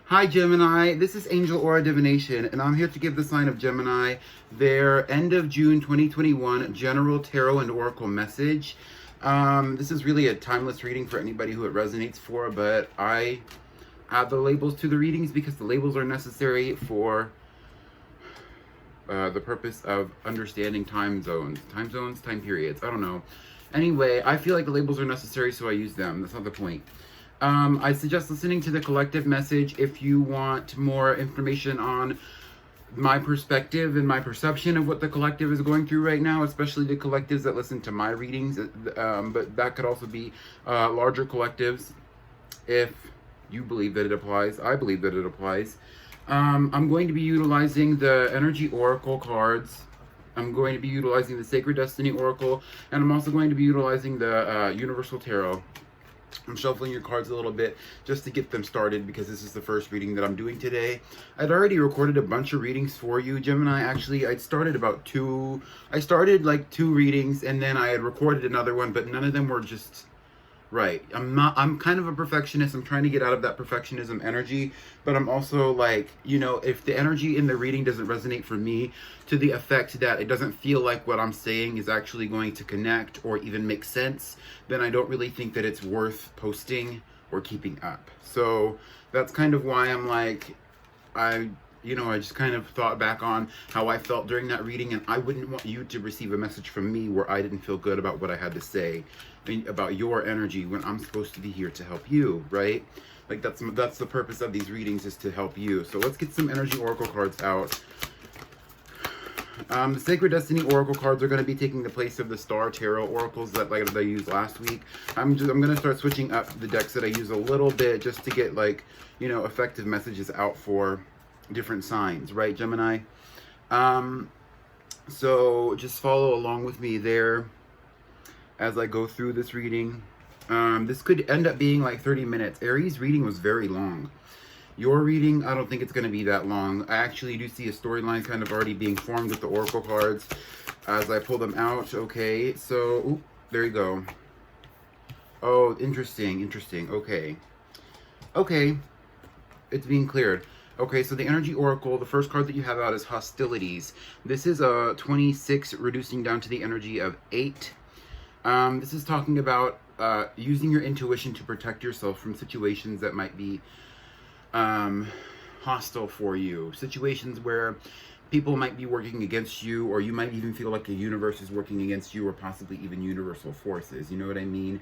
Hi Gemini, this is Angel Aura Divination, and I'm here to give the sign of Gemini their end of June 2021 general tarot and oracle message. This is really a timeless reading for anybody who it resonates for, but I add the labels to the readings because the labels are necessary for the purpose of understanding time zones, time periods, I don't know. Anyway, I feel like the labels are necessary, so I use them. That's not the point. I suggest listening to the collective message if you want more information on my perspective and my perception of what the collective is going through right now, especially the collectives that listen to my readings. But that could also be larger collectives if you believe that it applies. I believe that it applies. I'm going to be utilizing the Energy Oracle cards. I'm going to be utilizing the Sacred Destiny Oracle, and I'm also going to be utilizing the Universal Tarot. I'm shuffling your cards a little bit just to get them started because this is the first reading that I'm doing today. I'd already recorded a bunch of readings for you, Gemini. Actually, I started like two readings, and then I had recorded another one, but none of them were just right. I'm kind of a perfectionist. I'm trying to get out of that perfectionism energy, but I'm also like, if the energy in the reading doesn't resonate for me to the effect that it doesn't feel like what I'm saying is actually going to connect or even make sense, then I don't really think that it's worth posting or keeping up. So that's kind of why I'm like, I just kind of thought back on how I felt during that reading, and I wouldn't want you to receive a message from me where I didn't feel good about what I had to say about your energy when I'm supposed to be here to help you, right? Like that's the purpose of these readings, is to help you. So let's get some Energy Oracle cards out. The Sacred Destiny Oracle cards are going to be taking the place of the Star Tarot Oracles that I used last week. I'm going to start switching up the decks that I use a little bit just to get effective messages out for different signs, right, Gemini? So just follow along with me there as I go through this reading. This could end up being like 30 minutes. Aries' reading was very long. Your reading, I don't think it's going to be that long. I actually do see a storyline kind of already being formed with the Oracle cards as I pull them out. Okay, so, there you go. Oh, interesting. Okay, it's being cleared. Okay, so the Energy Oracle, the first card that you have out is Hostilities. This is a 26, reducing down to the energy of 8. This is talking about using your intuition to protect yourself from situations that might be hostile for you. Situations where people might be working against you, or you might even feel like the universe is working against you, or possibly even universal forces. You know what I mean?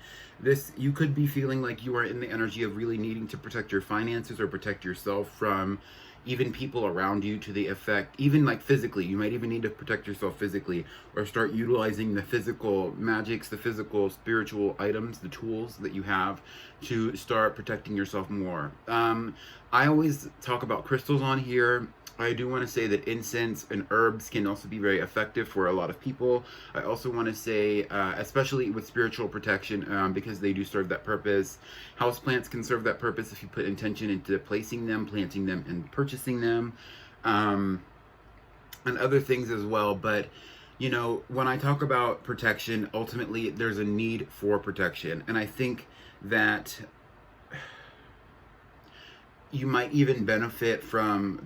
You could be feeling like you are in the energy of really needing to protect your finances or protect yourself from even people around you, to the effect, even like physically. You might even need to protect yourself physically, or start utilizing the physical magics, the physical spiritual items, the tools that you have to start protecting yourself more. I always talk about crystals on here. I do want to say that incense and herbs can also be very effective for a lot of people. I also want to say, especially with spiritual protection, because they do serve that purpose. Houseplants can serve that purpose if you put intention into placing them, planting them, and purchasing them, and other things as well. But when I talk about protection, ultimately there's a need for protection, and I think that you might even benefit from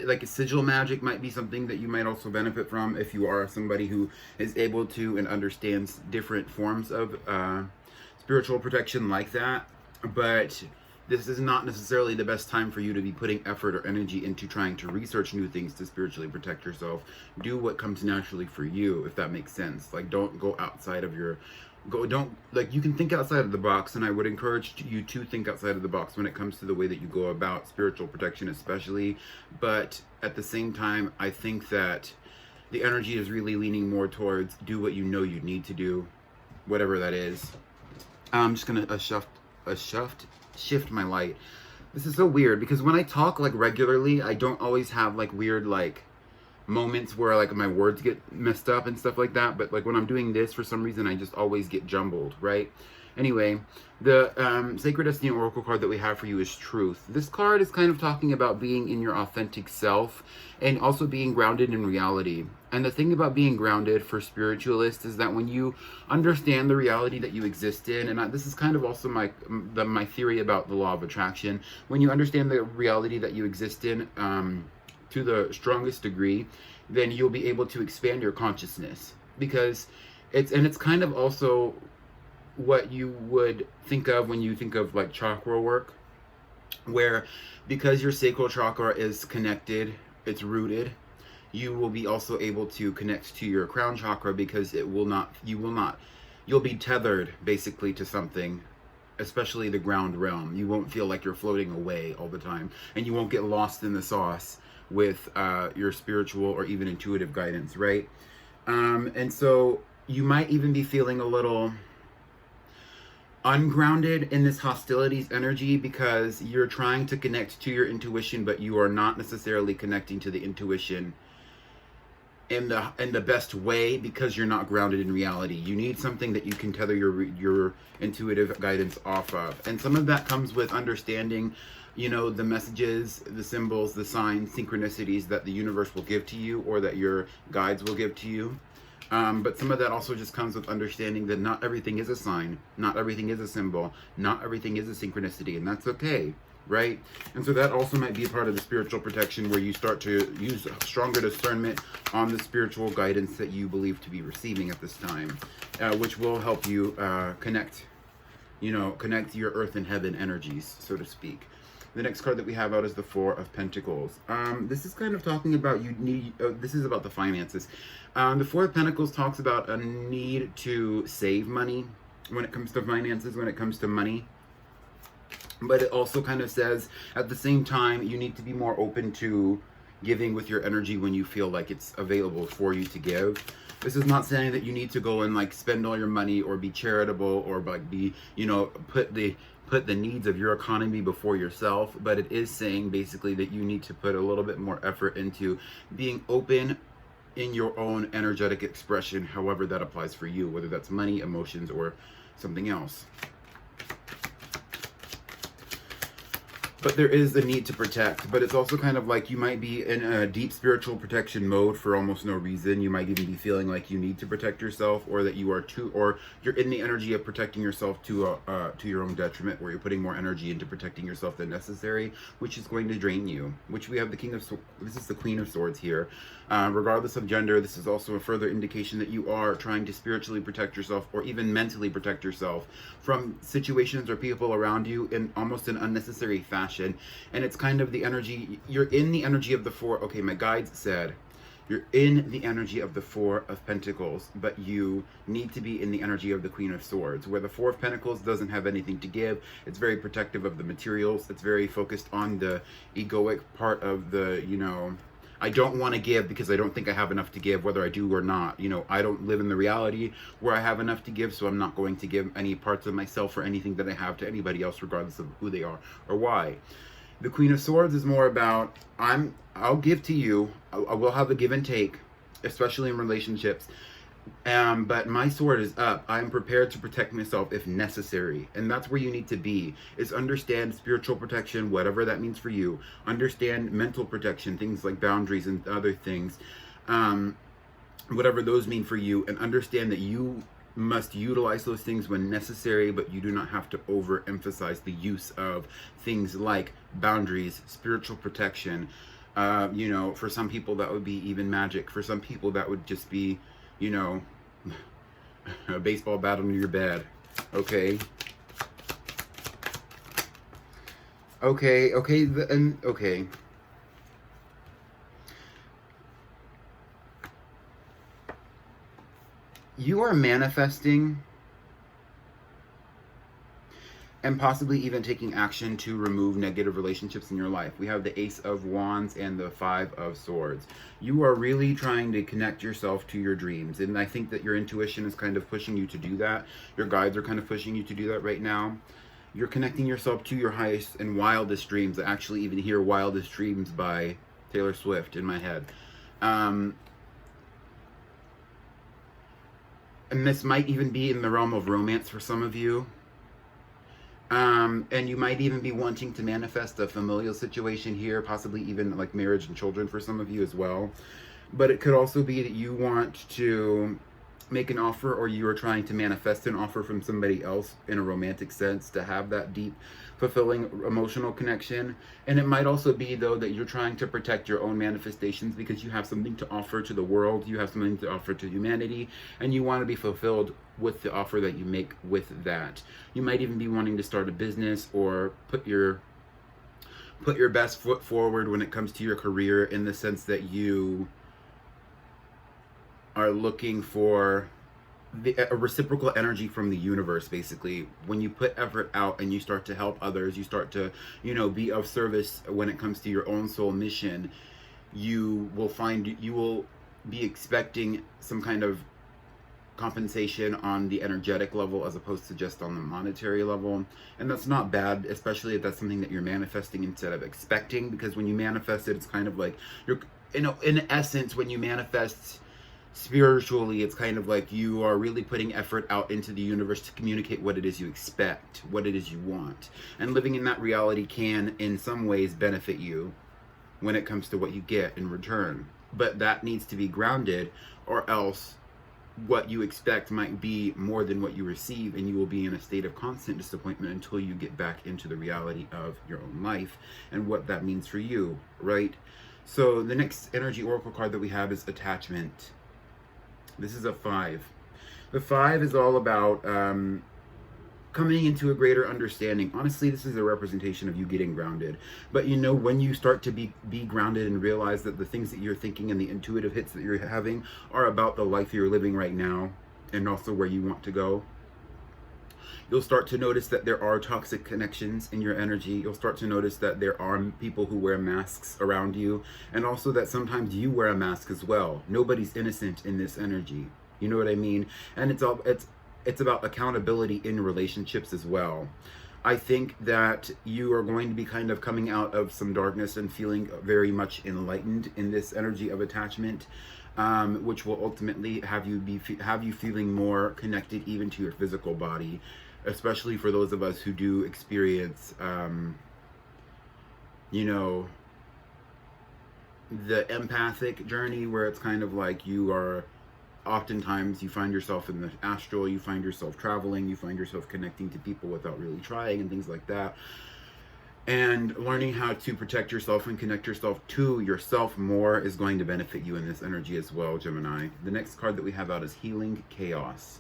like a sigil magic might be something that you might also benefit from if you are somebody who is able to and understands different forms of spiritual protection like that. But this is not necessarily the best time for you to be putting effort or energy into trying to research new things to spiritually protect yourself. Do what comes naturally for you, if that makes sense. Like, don't go outside of your you can think outside of the box, and I would encourage you to think outside of the box when it comes to the way that you go about spiritual protection especially. But at the same time, I think that the energy is really leaning more towards do what you know you need to do, whatever that is. I'm just gonna shift my light. This is so weird because when I talk like regularly, I don't always have like weird moments where like my words get messed up and stuff like that, but like when I'm doing this, for some reason I just always get jumbled, right? Anyway, the Sacred Destiny Oracle card that we have for you is Truth. This card is kind of talking about being in your authentic self and also being grounded in reality. And the thing about being grounded for spiritualists is that when you understand the reality that you exist in, and this is kind of also my theory about the law of attraction, when you understand the reality that you exist in to the strongest degree, then you'll be able to expand your consciousness. Because it's kind of also what you would think of when you think of like chakra work, where because your sacral chakra is connected, it's rooted, you will be also able to connect to your crown chakra, because you'll be tethered basically to something, especially the ground realm. You won't feel like you're floating away all the time, and you won't get lost in the sauce with your spiritual or even intuitive guidance, right? And so you might even be feeling a little ungrounded in this hostilities energy, because you're trying to connect to your intuition, but you are not necessarily connecting to the intuition in the best way, because you're not grounded in reality. You need something that you can tether your intuitive guidance off of, and some of that comes with understanding, the messages, the symbols, the signs, synchronicities that the universe will give to you, or that your guides will give to you. But some of that also just comes with understanding that not everything is a sign, not everything is a symbol, not everything is a synchronicity, and that's okay, right? And so that also might be a part of the spiritual protection, where you start to use stronger discernment on the spiritual guidance that you believe to be receiving at this time, which will help you connect your earth and heaven energies, so to speak. The next card that we have out is the Four of Pentacles. This is kind of talking about this is about the finances. The Four of Pentacles talks about a need to save money when it comes to finances, when it comes to money. But it also kind of says, at the same time, you need to be more open to giving with your energy when you feel like it's available for you to give. This is not saying that you need to go and like spend all your money or be charitable or like be, put the needs of your economy before yourself, but it is saying basically that you need to put a little bit more effort into being open in your own energetic expression, however that applies for you, whether that's money, emotions, or something else. But there is the need to protect, but it's also kind of like you might be in a deep spiritual protection mode for almost no reason. You might even be feeling like you need to protect yourself, or that you are or you're in the energy of protecting yourself to your own detriment, where you're putting more energy into protecting yourself than necessary, which is going to drain you. Which we have the this is the Queen of Swords here. Regardless of gender, this is also a further indication that you are trying to spiritually protect yourself, or even mentally protect yourself from situations or people around you in almost an unnecessary fashion. And it's kind of the energy, you're in the energy of the my guides said, you're in the energy of the Four of Pentacles, but you need to be in the energy of the Queen of Swords, where the Four of Pentacles doesn't have anything to give. It's very protective of the materials. It's very focused on the egoic part of the, I don't want to give because I don't think I have enough to give, whether I do or not. I don't live in the reality where I have enough to give, so I'm not going to give any parts of myself or anything that I have to anybody else, regardless of who they are or why. The Queen of Swords is more about, I'll give to you. I will have a give and take, especially in relationships. But my sword is up. I'm prepared to protect myself if necessary. And that's where you need to be, is understand spiritual protection, whatever that means for you. Understand mental protection, things like boundaries and other things, whatever those mean for you. And understand that you must utilize those things when necessary, but you do not have to overemphasize the use of things like boundaries, spiritual protection. For some people that would be even magic. For some people that would just be, a baseball bat under your bed. Okay. Okay. You are manifesting and possibly even taking action to remove negative relationships in your life. We have the Ace of Wands and the Five of Swords. You are really trying to connect yourself to your dreams, and I think that your intuition is kind of pushing you to do that. Your guides are kind of pushing you to do that right now. You're connecting yourself to your highest and wildest dreams. I actually even hear Wildest Dreams by Taylor Swift in my head. And this might even be in the realm of romance for some of you. And you might even be wanting to manifest a familial situation here, possibly even like marriage and children for some of you as well. But it could also be that you want to make an offer, or you are trying to manifest an offer from somebody else in a romantic sense, to have that deep, fulfilling emotional connection. And it might also be, though, that you're trying to protect your own manifestations because you have something to offer to the world, you have something to offer to humanity, and you want to be fulfilled with the offer that you make with that. You might even be wanting to start a business, or put your best foot forward when it comes to your career, in the sense that you are looking for a reciprocal energy from the universe. Basically, when you put effort out and you start to help others, you start to, be of service when it comes to your own soul mission, you will be expecting some kind of compensation on the energetic level, as opposed to just on the monetary level. And that's not bad, especially if that's something that you're manifesting instead of expecting, because when you manifest it, it's kind of like you're, in essence, when you manifest spiritually, it's kind of like you are really putting effort out into the universe to communicate what it is you expect, what it is you want. And living in that reality can, in some ways, benefit you when it comes to what you get in return. But that needs to be grounded, or else what you expect might be more than what you receive, and you will be in a state of constant disappointment until you get back into the reality of your own life and what that means for you, right? So the next energy oracle card that we have is attachment. This is a 5. The 5 is all about coming into a greater understanding. Honestly, this is a representation of you getting grounded. But when you start to be grounded and realize that the things that you're thinking and the intuitive hits that you're having are about the life you're living right now, and also where you want to go, you'll start to notice that there are toxic connections in your energy. You'll start to notice that there are people who wear masks around you, and also that sometimes you wear a mask as well. Nobody's innocent in this energy. You know what I mean? And it's about accountability in relationships as well. I think that you are going to be kind of coming out of some darkness and feeling very much enlightened in this energy of attachment, which will ultimately have you feeling more connected even to your physical body, especially for those of us who do experience, the empathic journey, where it's kind of like oftentimes you find yourself in the astral, you find yourself traveling, you find yourself connecting to people without really trying, and things like that. And learning how to protect yourself and connect yourself to yourself more is going to benefit you in this energy as well, Gemini. The next card that we have out is Healing Chaos.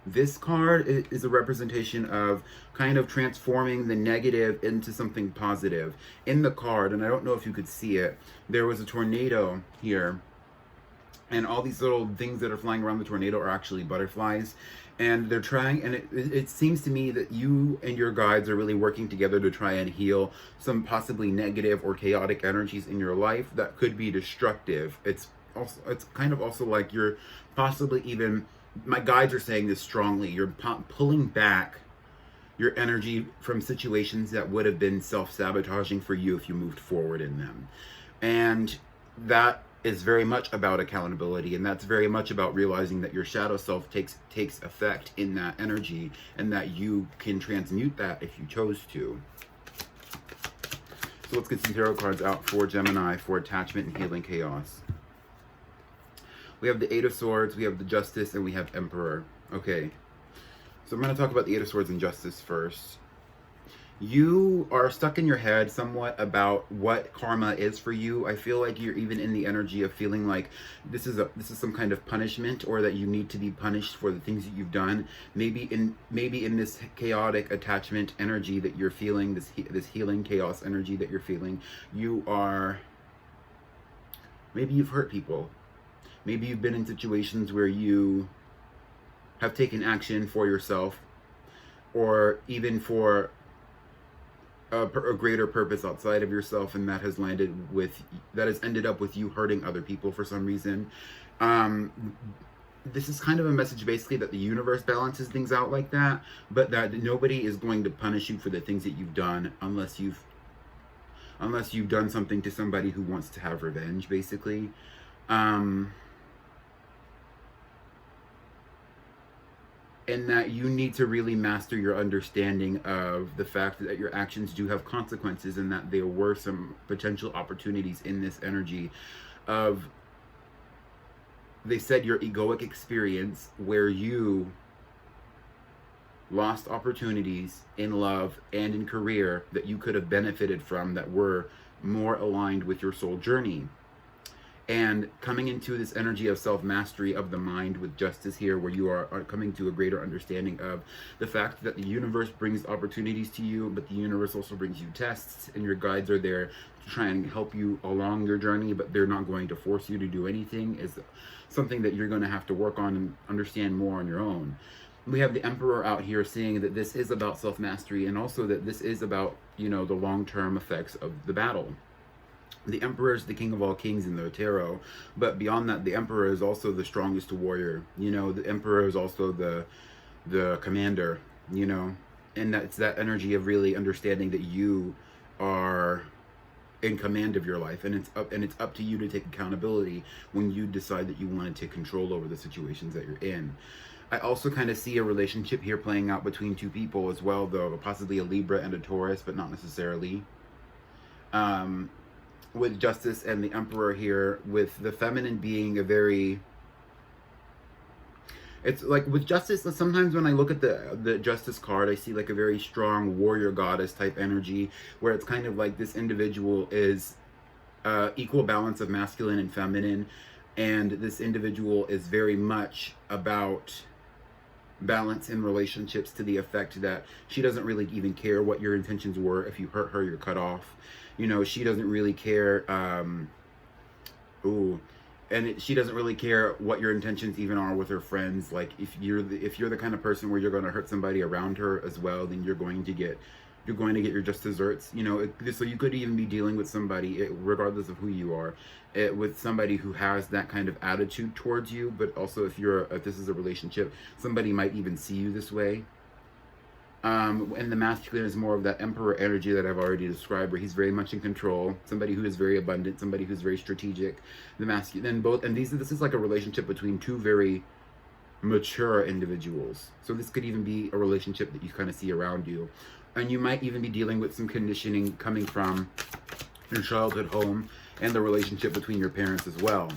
This card is a representation of kind of transforming the negative into something positive. In the card, and I don't know if you could see it, there was a tornado here, and all these little things that are flying around the tornado are actually butterflies. And they're trying, and it seems to me that you and your guides are really working together to try and heal some possibly negative or chaotic energies in your life that could be destructive. It's kind of also like you're possibly even, my guides are saying this strongly, you're pulling back your energy from situations that would have been self-sabotaging for you if you moved forward in them. And that is very much about accountability, and that's very much about realizing that your shadow self takes effect in that energy, and that you can transmute that if you chose to. So let's get some tarot cards out for Gemini for attachment and healing chaos. We have the 8 of Swords, we have the Justice, and we have Emperor. Okay, so I'm going to talk about the 8 of Swords and Justice first. You are stuck in your head somewhat about what karma is for you. I feel like you're even in the energy of feeling like this is some kind of punishment, or that you need to be punished for the things that you've done. Maybe in this chaotic attachment energy that you're feeling, this healing chaos energy that you're feeling, maybe you've hurt people. Maybe you've been in situations where you have taken action for yourself, or even for a greater purpose outside of yourself, and that has ended up with you hurting other people for some reason. This is kind of a message basically that the universe balances things out like that, but that nobody is going to punish you for the things that you've done unless you've done something to somebody who wants to have revenge, basically. And that you need to really master your understanding of the fact that your actions do have consequences, and that there were some potential opportunities in this energy of, they said, your egoic experience where you lost opportunities in love and in career that you could have benefited from that were more aligned with your soul journey. And coming into this energy of self-mastery of the mind with justice here, where you are coming to a greater understanding of the fact that the universe brings opportunities to you, but the universe also brings you tests, and your guides are there to try and help you along your journey, but they're not going to force you to do anything, is something that you're going to have to work on and understand more on your own. We have the Emperor out here saying that this is about self-mastery, and also that this is about, you know, the long-term effects of the battle. The Emperor is the king of all kings in the tarot, but beyond that, the Emperor is also the strongest warrior. You know, the Emperor is also the commander, you know, and that's that energy of really understanding that you are in command of your life, and it's up to you to take accountability when you decide that you want to take control over the situations that you're in. I also kind of see a relationship here playing out between two people as well, though, possibly a Libra and a Taurus, but not necessarily. With Justice and the Emperor here, with the feminine being a very, it's like with Justice, sometimes when I look at the Justice card, I see like a very strong warrior goddess type energy, where it's kind of like this individual is equal balance of masculine and feminine, and this individual is very much about balance in relationships, to the effect that she doesn't really even care what your intentions were. If you hurt her, you're cut off. You know, she doesn't really care. She doesn't really care what your intentions even are with her friends. Like if you're the kind of person where you're going to hurt somebody around her as well, then you're going to get your just desserts. You know, so you could even be dealing with somebody, regardless of who you are, with somebody who has that kind of attitude towards you. But also, if this is a relationship, somebody might even see you this way. And the masculine is more of that Emperor energy that I've already described, where he's very much in control, somebody who is very abundant, somebody who's very strategic. The masculine, this is like a relationship between two very mature individuals. So this could even be a relationship that you kind of see around you. And you might even be dealing with some conditioning coming from your childhood home and the relationship between your parents as well.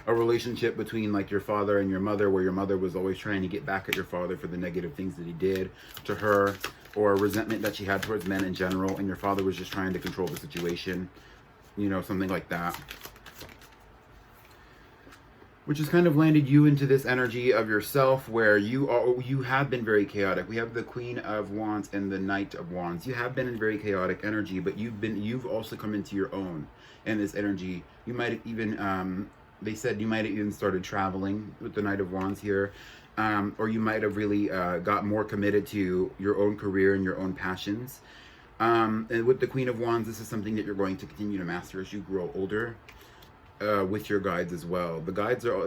A relationship between like your father and your mother, where your mother was always trying to get back at your father for the negative things that he did to her, or a resentment that she had towards men in general, and your father was just trying to control the situation, you know, something like that. Which has kind of landed you into this energy of yourself, where you have been very chaotic. We have the Queen of Wands and the Knight of Wands. You have been in very chaotic energy, but you've also come into your own in this energy. You might have even they said you might have even started traveling with the Knight of Wands here, or you might have really got more committed to your own career and your own passions. And with the Queen of Wands, this is something that you're going to continue to master as you grow older, with your guides as well.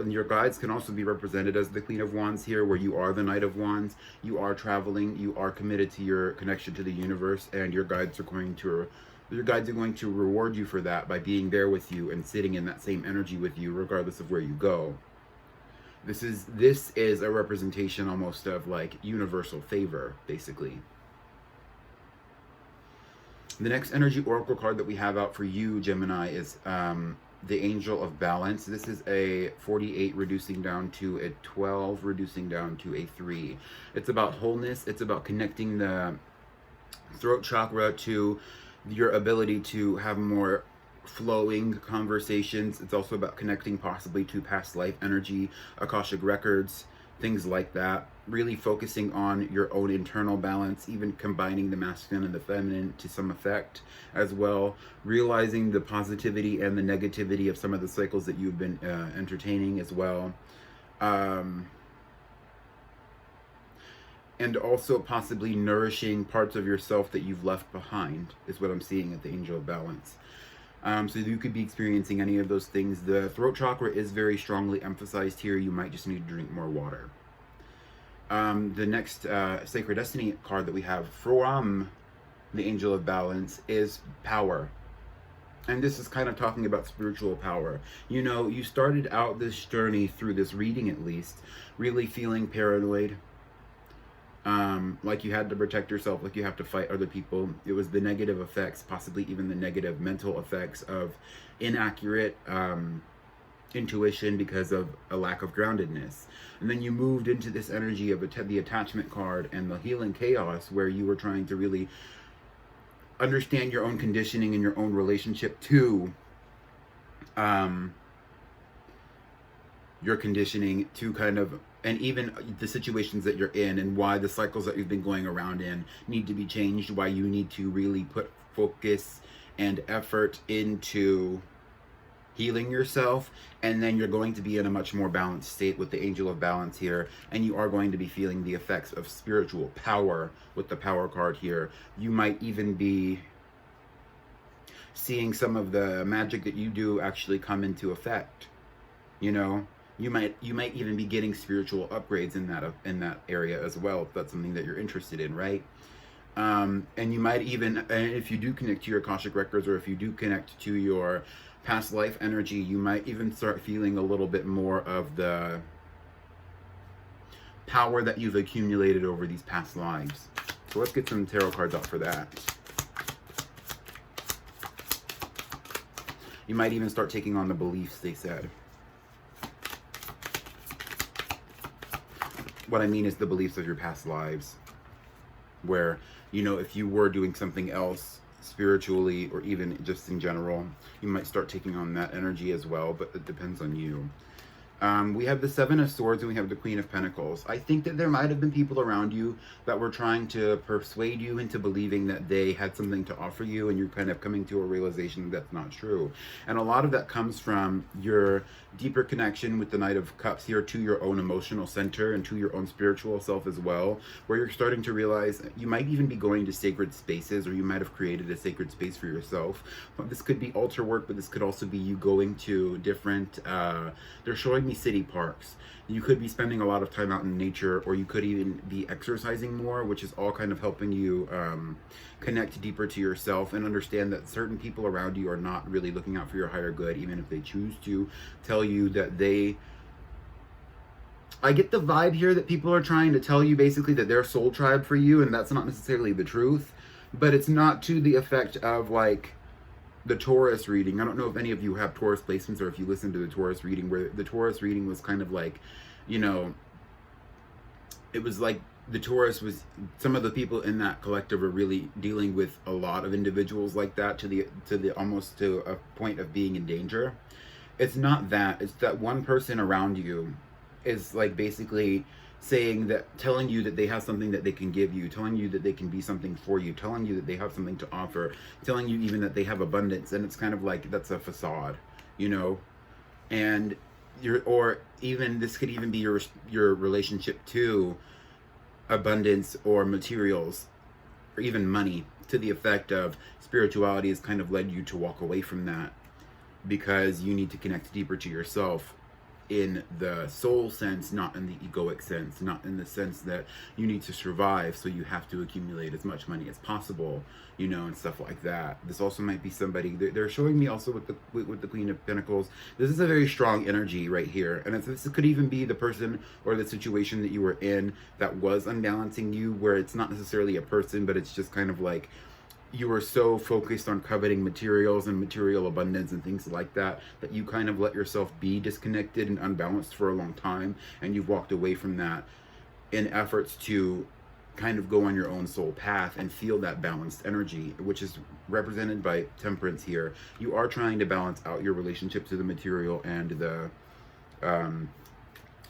Your guides can also be represented as the Queen of Wands here, where you are the Knight of Wands. You are traveling, you are committed to your connection to the universe, and your guides are going to reward you for that by being there with you and sitting in that same energy with you, regardless of where you go. This is a representation almost of like universal favor, basically. The next energy oracle card that we have out for you, Gemini, is the Angel of Balance. This is a 48 reducing down to a 12, reducing down to a 3. It's about wholeness. It's about connecting the throat chakra to your ability to have more flowing conversations. It's also about connecting possibly to past life energy, Akashic records, things like that. Really focusing on your own internal balance, even combining the masculine and the feminine to some effect as well. Realizing the positivity and the negativity of some of the cycles that you've been entertaining as well. And also possibly nourishing parts of yourself that you've left behind, is what I'm seeing at the Angel of Balance. So you could be experiencing any of those things. The throat chakra is very strongly emphasized here. You might just need to drink more water. The next Sacred Destiny card that we have from the Angel of Balance is power. And this is kind of talking about spiritual power. You know, you started out this journey, through this reading at least, really feeling paranoid, Like you had to protect yourself, like you have to fight other people. It was the negative effects, possibly even the negative mental effects of inaccurate intuition because of a lack of groundedness. And then you moved into this energy of the attachment card and the healing chaos, where you were trying to really understand your own conditioning and your own relationship to your conditioning, to kind of, and even the situations that you're in and why the cycles that you've been going around in need to be changed, why you need to really put focus and effort into healing yourself. And then you're going to be in a much more balanced state with the angel of balance here, and you are going to be feeling the effects of spiritual power with the power card here. You might even be seeing some of the magic that you do actually come into effect. You know, you might even be getting spiritual upgrades in that area as well, if that's something that you're interested in, right? And you might even, and if you do connect to your Akashic records, or if you do connect to your past life energy, you might even start feeling a little bit more of the power that you've accumulated over these past lives. So let's get some tarot cards out for that. You might even start taking on the beliefs, they said. What I mean is the beliefs of your past lives, where, you know, if you were doing something else spiritually or even just in general, you might start taking on that energy as well, but it depends on you. We have the Seven of Swords and we have the Queen of Pentacles. I think that there might have been people around you that were trying to persuade you into believing that they had something to offer you, and you're kind of coming to a realization that that's not true. And a lot of that comes from your deeper connection with the Knight of Cups here to your own emotional center and to your own spiritual self as well, where you're starting to realize you might even be going to sacred spaces, or you might have created a sacred space for yourself. This could be altar work, but this could also be you going to different, they're showing me city parks. You could be spending a lot of time out in nature, or you could even be exercising more, which is all kind of helping you connect deeper to yourself and understand that certain people around you are not really looking out for your higher good, even if they choose to tell you that they... I get the vibe here that people are trying to tell you basically that they're soul tribe for you, and that's not necessarily the truth, but it's not to the effect of like the Taurus reading. I don't know if any of you have Taurus placements, or if you listen to the Taurus reading, where the Taurus reading was kind of like, you know, it was like the Taurus was, some of the people in that collective are really dealing with a lot of individuals like that, to the almost to a point of being in danger. It's not that, it's that one person around you is like basically saying that, telling you that they have something that they can give you, telling you that they can be something for you, telling you that they have something to offer, telling you even that they have abundance. And it's kind of like, that's a facade, you know? And or even this could even be your relationship to abundance or materials, or even money, to the effect of spirituality has kind of led you to walk away from that because you need to connect deeper to yourself in the soul sense, not in the egoic sense, not in the sense that you need to survive, so you have to accumulate as much money as possible, you know, and stuff like that. This also might be somebody, they're showing me also with the Queen of Pentacles, this is a very strong energy right here, and this could even be the person or the situation that you were in that was unbalancing you, where it's not necessarily a person, but it's just kind of like you were so focused on coveting materials and material abundance and things like that, that you kind of let yourself be disconnected and unbalanced for a long time, and you've walked away from that in efforts to kind of go on your own soul path and feel that balanced energy, which is represented by Temperance here. You are trying to balance out your relationship to the material and the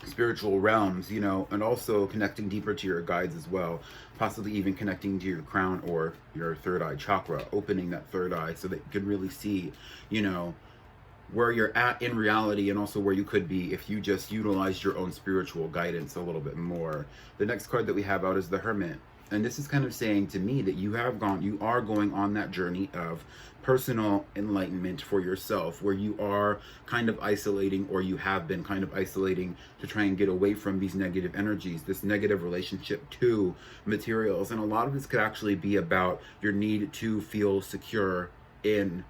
spiritual realms, you know, and also connecting deeper to your guides as well, possibly even connecting to your crown or your third eye chakra, opening that third eye so that you can really see, you know, where you're at in reality, and also where you could be if you just utilized your own spiritual guidance a little bit more. The next card that we have out is the Hermit. And this is kind of saying to me that you are going on that journey of personal enlightenment for yourself, where you are kind of isolating, or you have been kind of isolating, to try and get away from these negative energies, this negative relationship to materials. And a lot of this could actually be about your need to feel secure in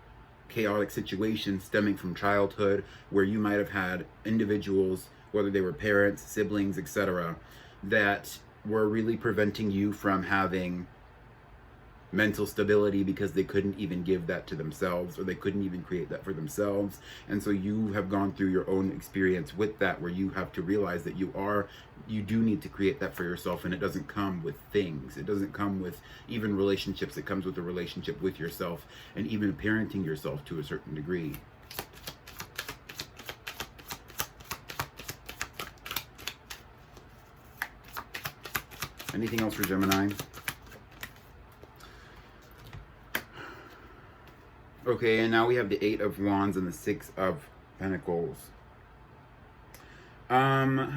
chaotic situations stemming from childhood, where you might have had individuals, whether they were parents, siblings, etc., that were really preventing you from having mental stability because they couldn't even give that to themselves, or they couldn't even create that for themselves. And so you have gone through your own experience with that, where you have to realize that you do need to create that for yourself. And it doesn't come with things, it doesn't come with even relationships, it comes with a relationship with yourself, and even parenting yourself to a certain degree. Anything else for Gemini? Okay, and now we have the 8 of Wands and the 6 of Pentacles. The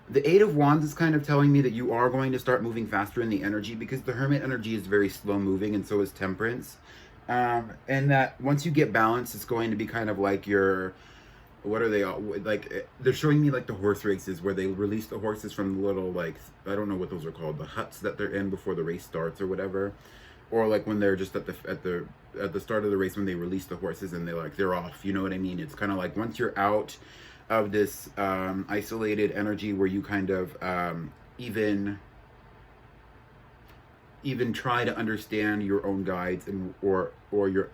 8 of Wands is kind of telling me that you are going to start moving faster in the energy, because the Hermit energy is very slow moving, and so is Temperance. And that once you get balance, it's going to be kind of like your, what are they all like? They're showing me like the horse races where they release the horses from the little, like, I don't know what those are called, the huts that they're in before the race starts or whatever. Or like when they're just at the start of the race, when they release the horses and they're off, you know what I mean? It's kind of like once you're out of this isolated energy where you kind of even try to understand your own guides and or your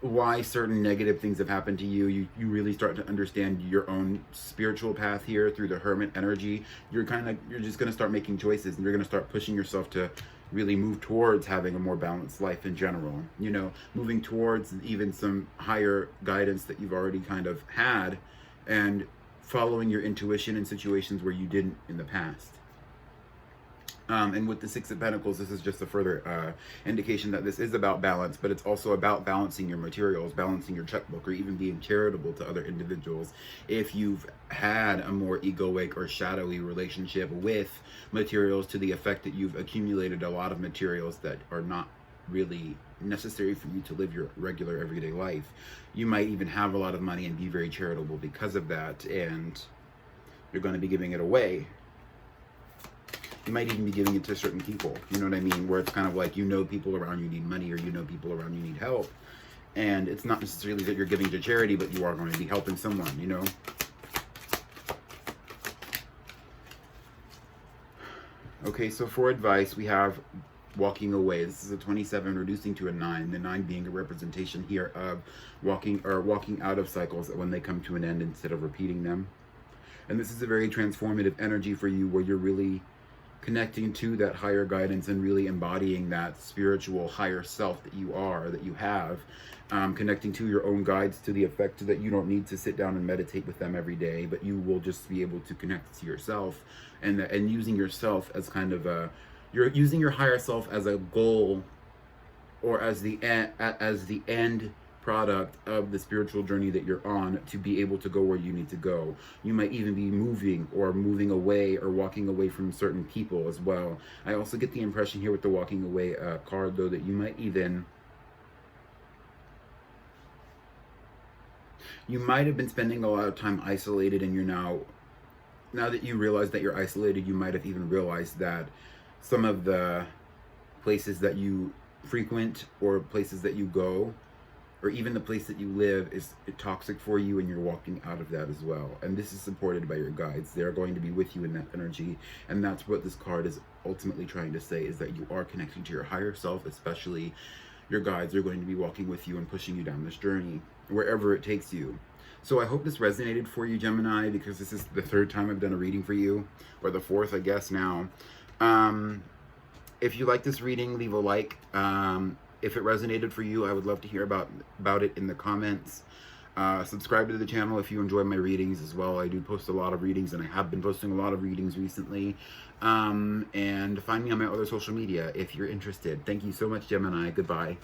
why certain negative things have happened to you, you really start to understand your own spiritual path here through the Hermit energy. You're just going to start making choices, and you're going to start pushing yourself to really move towards having a more balanced life in general, you know, moving towards even some higher guidance that you've already kind of had, and following your intuition in situations where you didn't in the past. And with the 6 of Pentacles, this is just a further indication that this is about balance, but it's also about balancing your materials, balancing your checkbook, or even being charitable to other individuals. If you've had a more egoic or shadowy relationship with materials, to the effect that you've accumulated a lot of materials that are not really necessary for you to live your regular everyday life, you might even have a lot of money and be very charitable because of that, and you're going to be giving it away. You might even be giving it to certain people, you know what I mean? Where it's kind of like, you know, people around you need money, or you know, people around you need help. And it's not necessarily that you're giving to charity, but you are going to be helping someone, you know? Okay, so for advice, we have walking away. This is a 27 reducing to a 9. The 9 being a representation here of walking out of cycles when they come to an end instead of repeating them. And this is a very transformative energy for you, where you're really connecting to that higher guidance and really embodying that spiritual higher self that you are, that you have, connecting to your own guides to the effect that you don't need to sit down and meditate with them every day, but you will just be able to connect to yourself, and using yourself as kind of you're using your higher self as a goal, or as the end product of the spiritual journey that you're on, to be able to go where you need to go. You might even be moving away, or walking away from certain people as well. I also get the impression here with the walking away card, though, that you might have been spending a lot of time isolated, and you're now that you realize that you're isolated, you might have even realized that some of the places that you frequent, or places that you go, or even the place that you live, is toxic for you, and you're walking out of that as well. And this is supported by your guides. They're going to be with you in that energy, and that's what this card is ultimately trying to say, is that you are connecting to your higher self. Especially your guides are going to be walking with you and pushing you down this journey, wherever it takes you. So I hope this resonated for you, Gemini, because this is the 3rd time I've done a reading for you, or the 4th, I guess, now. If you like this reading, leave a like. If it resonated for you, I would love to hear about it in the comments. Subscribe to the channel if you enjoy my readings as well. I do post a lot of readings, and I have been posting a lot of readings recently. And find me on my other social media if you're interested. Thank you so much, Gemini. Goodbye.